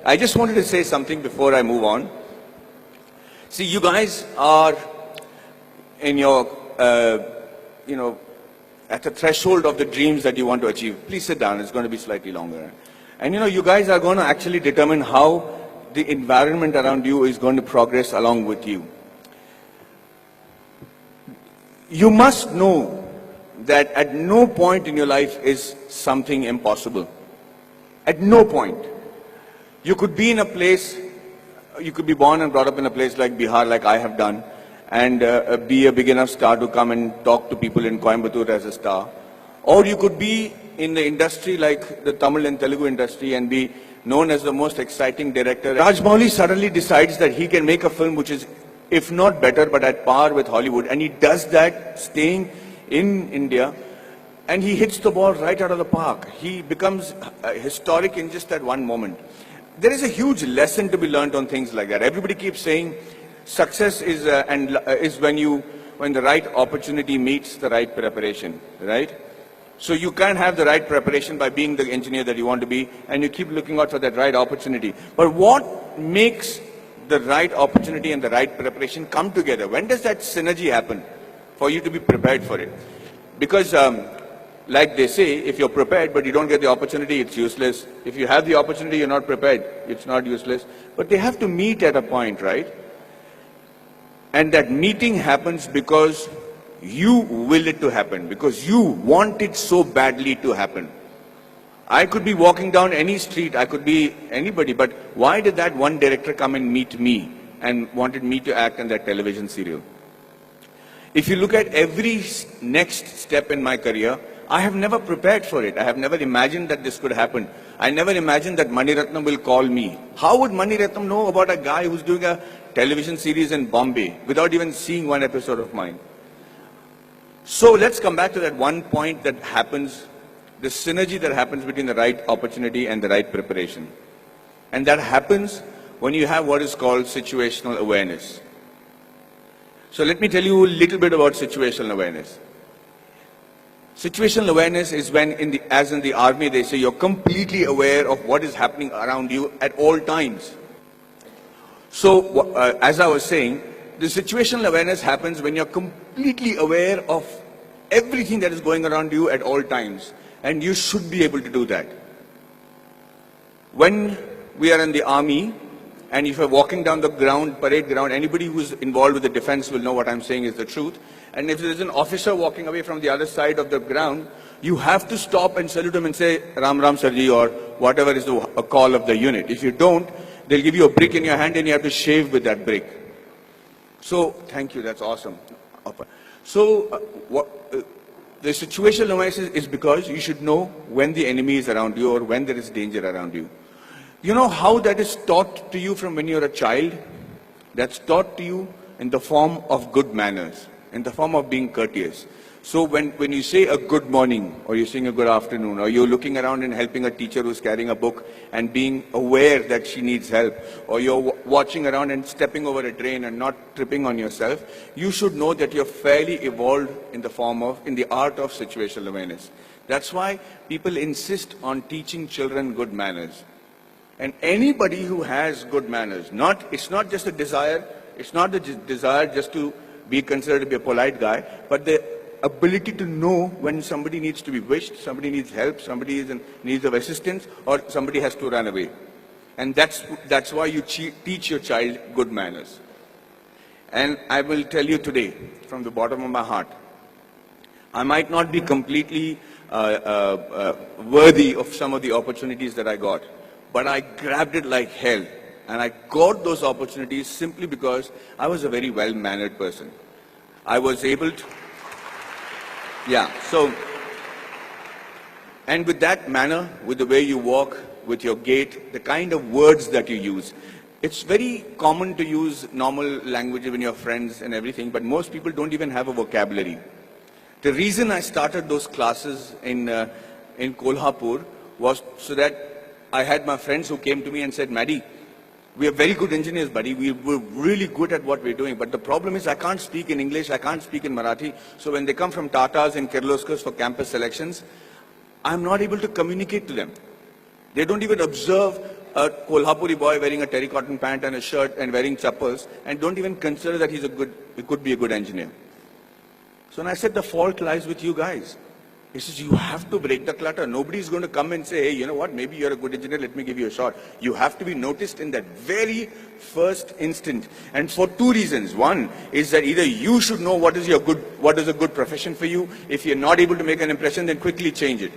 I just wanted to say something before I move on. See, you guys are in your, at the threshold of the dreams that you want to achieve. Please sit down, it's going to be slightly longer. And you guys are going to actually determine how the environment around you is going to progress along with you. You must know that at no point in your life is something impossible. At no point. You could be in a place, you could be born and brought up in a place like Bihar, like I have done, and be a big enough star to come and talk to people in Coimbatore as a star. Or you could be in the industry like the Tamil and Telugu industry and be known as the most exciting director. Rajamouli suddenly decides that he can make a film which is, if not better, but at par with Hollywood. And he does that staying in India, and he hits the ball right out of the park. He becomes historic in just that one moment. There is a huge lesson to be learned on things like that. Everybody keeps saying success is when the right opportunity meets the right preparation, right? So you can't have the right preparation by being the engineer that you want to be, and you keep looking out for that right opportunity. But what makes the right opportunity and the right preparation come together? When does that synergy happen for you to be prepared for it? Because like they say, if you're prepared but you don't get the opportunity, it's useless. If you have the opportunity, you're not prepared, it's not useless. But they have to meet at a point, right? And that meeting happens because you will it to happen, because you want it so badly to happen. I could be walking down any street, I could be anybody, but why did that one director come and meet me and wanted me to act in that television serial? If you look at every next step in my career, I have never prepared for it. I have never imagined that this could happen. I never imagined that Mani Ratnam will call me. How would Mani Ratnam know about a guy who's doing a television series in Bombay without even seeing one episode of mine? So let's come back to that one point that happens, the synergy that happens between the right opportunity and the right preparation. And that happens when you have what is called situational awareness. So let me tell you a little bit about situational awareness. Situational awareness is when, as in the army, they say you're completely aware of what is happening around you at all times. So, as I was saying, the situational awareness happens when you're completely aware of everything that is going around you at all times. And you should be able to do that. When we are in the army, and if you're walking down the ground, parade ground, anybody who's involved with the defense will know what I'm saying is the truth. And if there's an officer walking away from the other side of the ground, you have to stop and salute him and say, Ram Ram Sarji, or whatever is the call of the unit. If you don't, they'll give you a brick in your hand and you have to shave with that brick. So, thank you, that's awesome. So, the situational awareness is because you should know when the enemy is around you or when there is danger around you. You know how that is taught to you from when you're a child? That's taught to you in the form of good manners, in the form of being courteous. So when you say a good morning, or you're saying a good afternoon, or you're looking around and helping a teacher who's carrying a book and being aware that she needs help, or you're watching around and stepping over a drain and not tripping on yourself, you should know that you're fairly evolved in the art of situational awareness. That's why people insist on teaching children good manners. And anybody who has good manners, it's not just a desire, it's not the desire just to be considered to be a polite guy, but the ability to know when somebody needs to be wished, somebody needs help, somebody is in need of assistance, or somebody has to run away. And that's why you teach your child good manners. And I will tell you today, from the bottom of my heart, I might not be completely worthy of some of the opportunities that I got, but I grabbed it like hell. And I got those opportunities simply because I was a very well-mannered person. I was able to... Yeah, so... And with that manner, with the way you walk, with your gait, the kind of words that you use, it's very common to use normal language when you're friends and everything, but most people don't even have a vocabulary. The reason I started those classes in Kolhapur was so that I had my friends who came to me and said, Maddie, we are very good engineers, buddy. We're really good at what we're doing. But the problem is I can't speak in English, I can't speak in Marathi. So when they come from Tatas and Kirloskars for campus selections, I'm not able to communicate to them. They don't even observe a Kolhapuri boy wearing a terracotta pant and a shirt and wearing chappals and don't even consider that he could be a good engineer. So I said, the fault lies with you guys. He says, you have to break the clutter. Nobody's going to come and say, hey, you know what, maybe you're a good engineer, let me give you a shot. You have to be noticed in that very first instant. And for two reasons. One is that either you should know what is a good profession for you. If you're not able to make an impression, then quickly change it.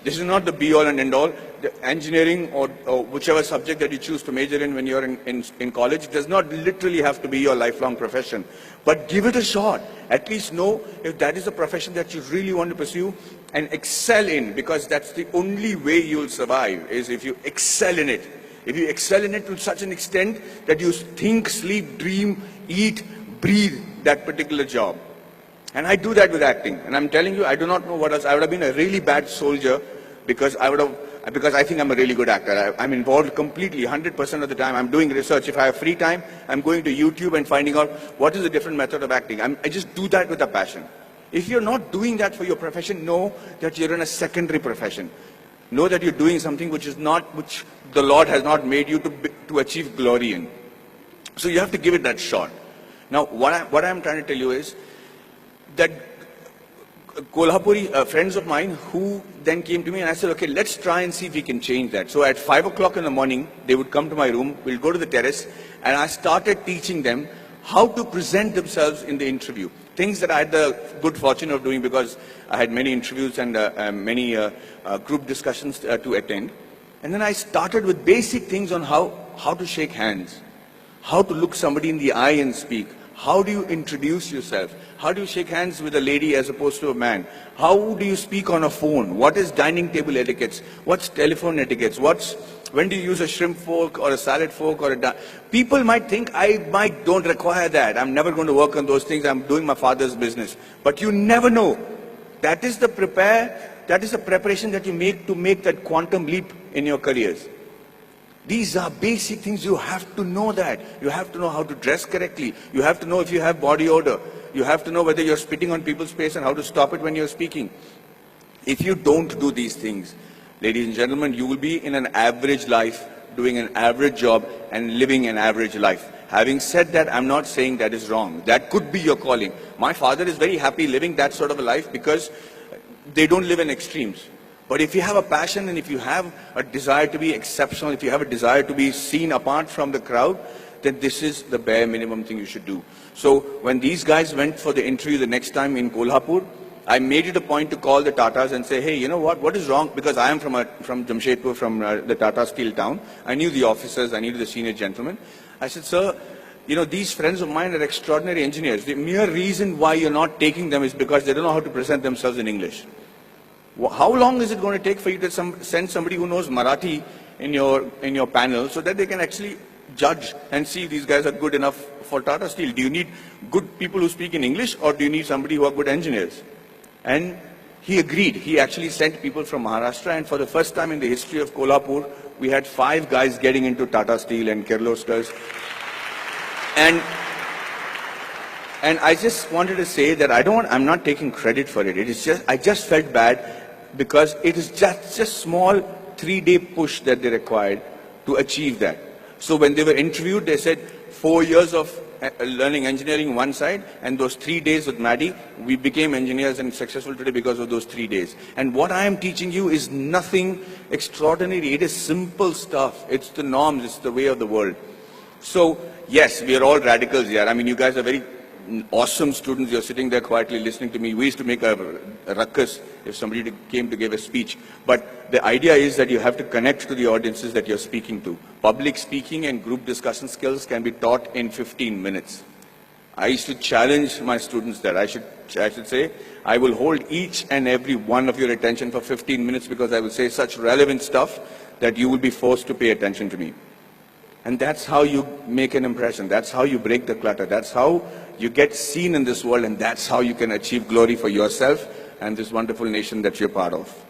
This is not the be-all and end-all. The engineering or whichever subject that you choose to major in when you're in college does not literally have to be your lifelong profession. But give it a shot. At least know if that is a profession that you really want to pursue and excel in, because that's the only way you'll survive, is if you excel in it. If you excel in it to such an extent that you think, sleep, dream, eat, breathe that particular job. And I do that with acting. And I'm telling you, I do not know what else. I would have been a really bad soldier because I think I'm a really good actor. I'm involved completely, 100% of the time. I'm doing research. If I have free time, I'm going to YouTube and finding out what is a different method of acting. I just do that with a passion. If you're not doing that for your profession, know that you're in a secondary profession. Know that you're doing something which the Lord has not made you to achieve glory in. So you have to give it that shot. Now, what I'm trying to tell you is that Kolhapuri friends of mine who then came to me and I said, okay, let's try and see if we can change that. So at 5 o'clock in the morning, they would come to my room, we'll go to the terrace, and I started teaching them how to present themselves in the interview. Things that I had the good fortune of doing because I had many interviews and many group discussions to attend. And then I started with basic things on how to shake hands, how to look somebody in the eye and speak. How do you introduce yourself? How do you shake hands with a lady as opposed to a man? How do you speak on a phone? What is dining table etiquettes? What's telephone etiquettes? When do you use a shrimp fork or a salad fork or people might think I don't require that. I'm never going to work on those things. I'm doing my father's business. But you never know. That is the preparation that you make to make that quantum leap in your careers. These are basic things. You have to know that. You have to know how to dress correctly. You have to know if you have body odor. You have to know whether you're spitting on people's face and how to stop it when you're speaking. If you don't do these things, ladies and gentlemen, you will be in an average life, doing an average job and living an average life. Having said that, I'm not saying that is wrong. That could be your calling. My father is very happy living that sort of a life because they don't live in extremes. But if you have a passion and if you have a desire to be exceptional, if you have a desire to be seen apart from the crowd, then this is the bare minimum thing you should do. So when these guys went for the interview the next time in Kolhapur, I made it a point to call the Tatas and say, hey, you know what is wrong? Because I am from Jamshedpur, from the Tata Steel town. I knew the officers, I knew the senior gentlemen. I said, sir, you know, these friends of mine are extraordinary engineers. The mere reason why you're not taking them is because they don't know how to present themselves in English. How long is it going to take for you to send somebody who knows Marathi in your panel so that they can actually judge and see if these guys are good enough for Tata Steel? Do you need good people who speak in English or do you need somebody who are good engineers? And he agreed. He actually sent people from Maharashtra, and for the first time in the history of Kolhapur, we had 5 guys getting into Tata Steel and Kirloskars. And I just wanted to say that I'm not taking credit for it. I just felt bad because it is just a small 3-day push that they required to achieve that. So when they were interviewed, they said 4 years of learning engineering one side, and those 3 days with Maddie, we became engineers and successful today because of those 3 days. And what I am teaching you is nothing extraordinary. It is simple stuff. It's the norms. It's the way of the world. So yes, we are all radicals here. I mean, you guys are very awesome students. You're sitting there quietly listening to me. We used to make a ruckus if somebody came to give a speech. But the idea is that you have to connect to the audiences that you're speaking to. Public speaking and group discussion skills can be taught in 15 minutes. I used to challenge my students that I should say, I will hold each and every one of your attention for 15 minutes because I will say such relevant stuff that you will be forced to pay attention to me. And that's how you make an impression. That's how you break the clutter. That's how you get seen in this world, and that's how you can achieve glory for yourself and this wonderful nation that you're part of.